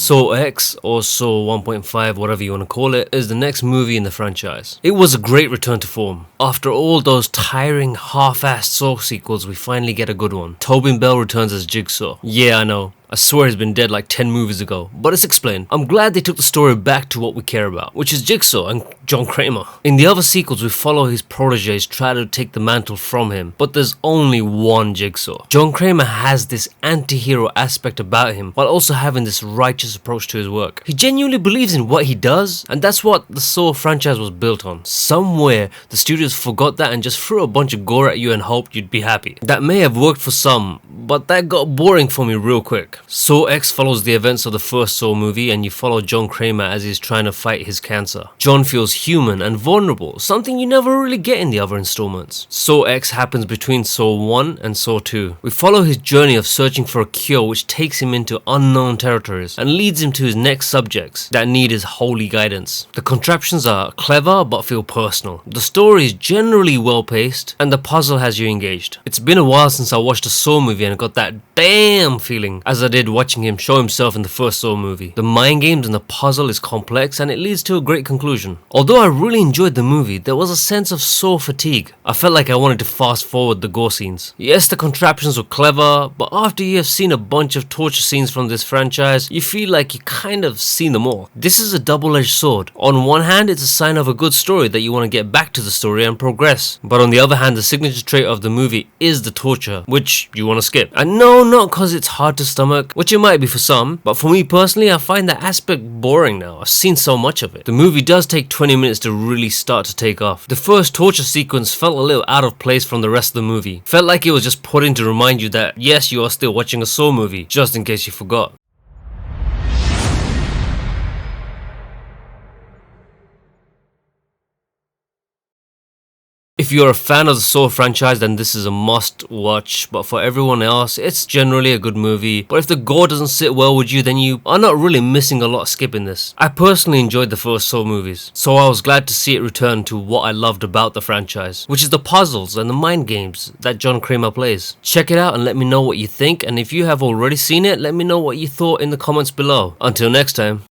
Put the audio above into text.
Saw X, or Saw 1.5, whatever you want to call it, is the next movie in the franchise. It was a great return to form. After all those tiring, half-assed Saw sequels, we finally get a good one. Tobin returns as Jigsaw. Yeah, I know. I swear he's been dead like 10 movies ago, but it's explained. I'm glad they took the story back to what we care about, which is Jigsaw and John Kramer. In the other sequels, we follow his proteges try to take the mantle from him, but there's only one Jigsaw. John Kramer has this anti-hero aspect about him, while also having this righteous approach to his work. He genuinely believes in what he does, and that's what the Saw franchise was built on. Somewhere, the studios forgot that and just threw a bunch of gore at you and hoped you'd be happy. That may have worked for some, but that got boring for me real quick. Saw X follows the events of the first Saw movie, and you follow John Kramer as he's trying to fight his cancer. John feels human and vulnerable, something you never really get in the other installments. Saw X happens between Saw 1 and Saw 2. We follow his journey of searching for a cure which takes him into unknown territories and leads him to his next subjects that need his holy guidance. The contraptions are clever but feel personal. The story is generally well paced and the puzzle has you engaged. It's been a while since I watched a Saw movie and I got that damn feeling as I did watching him show himself in the first Saw movie. The mind games and the puzzle is complex and it leads to a great conclusion. Although I really enjoyed the movie, there was a sense of Saw fatigue. I felt like I wanted to fast forward the gore scenes. Yes, the contraptions were clever, but after you have seen a bunch of torture scenes from this franchise, you feel like you kind of seen them all. This is a double-edged sword. On one hand, it's a sign of a good story that you want to get back to the story and progress. But on the other hand, the signature trait of the movie is the torture, which you want to skip. And no, not because it's hard to stomach, which it might be for some, but for me personally, I find that aspect boring now. I've seen so much of it. The movie does take 20 minutes to really start to take off. The first torture sequence felt a little out of place from the rest of the movie. Felt like it was just put in to remind you that yes, you are still watching a Saw movie, just in case you forgot. If you're a fan of the Saw franchise, then this is a must watch, but for everyone else, it's generally a good movie. But if the gore doesn't sit well with you, then you are not really missing a lot skipping this. I personally enjoyed the first Saw movies, so I was glad to see it return to what I loved about the franchise, which is the puzzles and the mind games that John Kramer plays. Check it out and let me know what you think, and if you have already seen it, let me know what you thought in the comments below. Until next time.